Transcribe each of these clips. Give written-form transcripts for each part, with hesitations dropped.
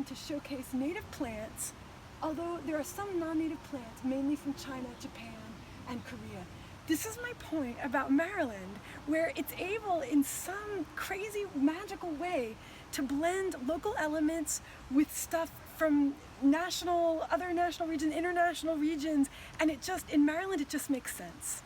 Maryland to showcase native plants, although there are some non-native plants, mainly from China, Japan, and Korea. This is my point about Maryland, where it's able in some crazy magical way to blend local elements with stuff from other national regions, international regions, and in Maryland it just makes sense.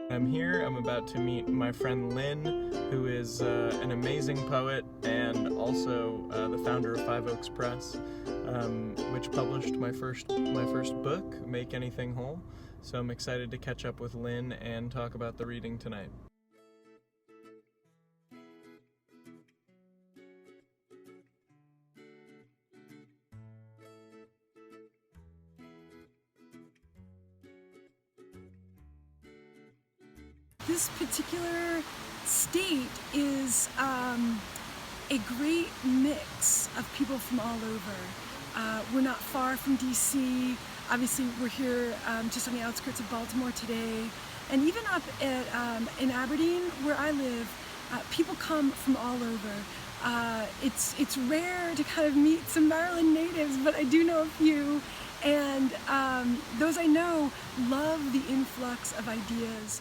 I'm here. I'm about to meet my friend Lynn, who is an amazing poet and also the founder of Five Oaks Press, which published my first book, Make Anything Whole. So I'm excited to catch up with Lynn and talk about the reading tonight. This particular state is a great mix of people from all over. We're not far from DC. Obviously, we're here just on the outskirts of Baltimore today. And even up in Aberdeen, where I live, people come from all over. It's rare to kind of meet some Maryland natives, but I do know a few. And those I know love the influx of ideas.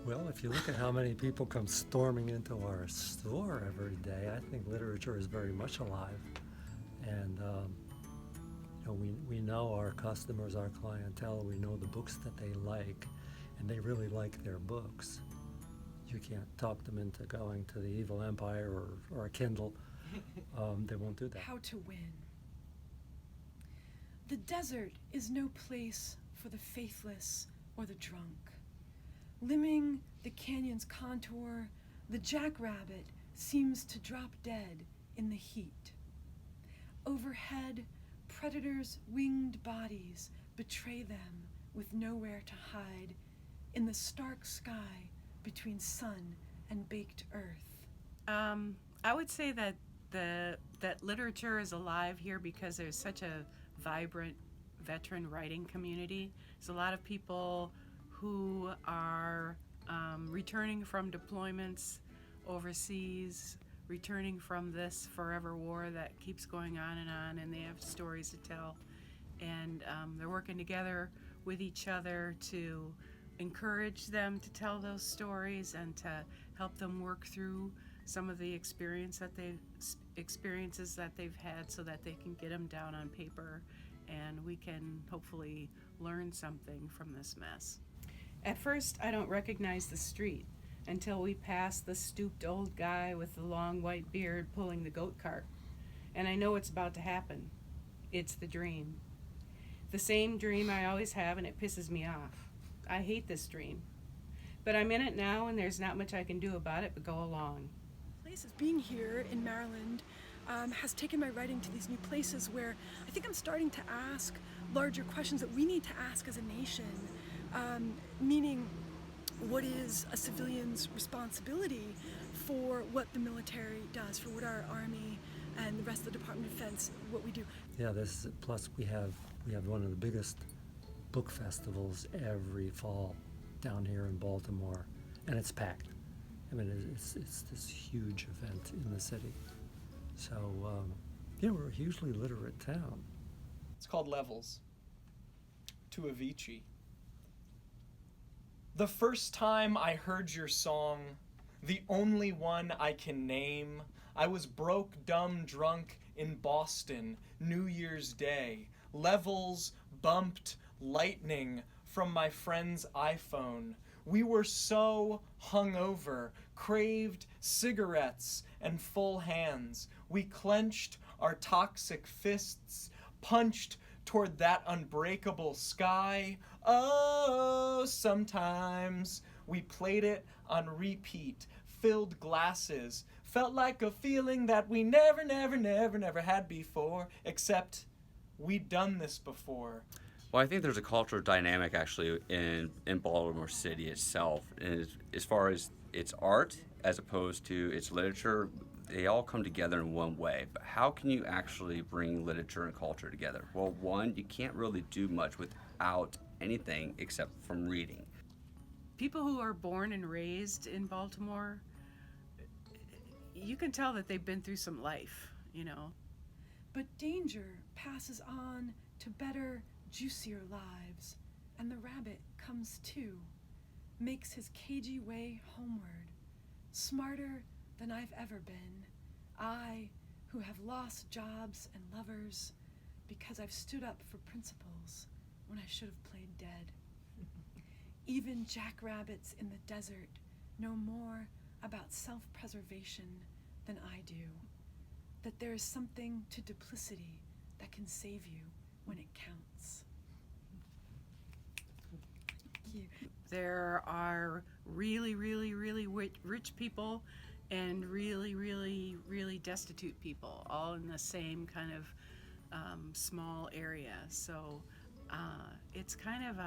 Well, if you look at how many people come storming into our store every day, I think literature is very much alive. And we know our customers, our clientele, we know the books that they like, and they really like their books. You can't talk them into going to the Evil Empire or a Kindle. They won't do that. How to win. The desert is no place for the faithless or the drunk. Limbing the canyon's contour, the jackrabbit seems to drop dead in the heat. Overhead, predators' winged bodies betray them with nowhere to hide in the stark sky between sun and baked earth. I would say that that literature is alive here because there's such a vibrant veteran writing community. There's a lot of people who are returning from deployments overseas, returning from this forever war that keeps going on, and they have stories to tell. And they're working together with each other to encourage them to tell those stories and to help them work through some of the experiences that they've had so that they can get them down on paper, and we can hopefully learn something from this mess. At first, I don't recognize the street until we pass the stooped old guy with the long white beard pulling the goat cart. And I know it's about to happen. It's the dream. The same dream I always have, and it pisses me off. I hate this dream. But I'm in it now, and there's not much I can do about it but go along. Places. Being here in Maryland has taken my writing to these new places where I think I'm starting to ask larger questions that we need to ask as a nation. Meaning, what is a civilian's responsibility for what the military does, for what our Army and the rest of the Department of Defense, what we do. Yeah, plus we have one of the biggest book festivals every fall down here in Baltimore, and it's packed. I mean, it's this huge event in the city. So, we're a hugely literate town. It's called Levels, to Avicii. The first time I heard your song, the only one I can name, I was broke, dumb, drunk in Boston, New Year's Day. Levels bumped lightning from my friend's iPhone. We were so hungover, craved cigarettes and full hands. We clenched our toxic fists, punched toward that unbreakable sky. Oh, sometimes we played it on repeat, filled glasses, felt like a feeling that we never had before, except we'd done this before. Well, I think there's a cultural dynamic actually in Baltimore City itself. And as far as its art as opposed to its literature, they all come together in one way, but how can you actually bring literature and culture together? Well, one, you can't really do much without anything except from reading. People who are born and raised in Baltimore, you can tell that they've been through some life, you know. But danger passes on to better, juicier lives, and the rabbit comes too, makes his cagey way homeward, smarter than I've ever been, I who have lost jobs and lovers because I've stood up for principles when I should have played dead. Even jackrabbits in the desert know more about self-preservation than I do, that there is something to duplicity that can save you when it counts. Thank you. There are really, really, really rich people and really, really, really destitute people, all in the same kind of small area. So it's kind of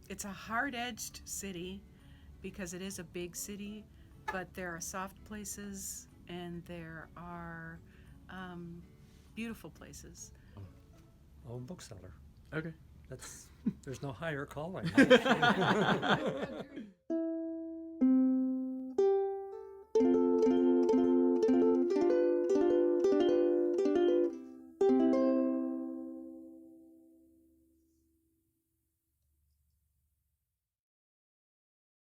it's a hard-edged city because it is a big city, but there are soft places and there are beautiful places. Oh, bookseller. Okay. There's no higher calling. Agreed.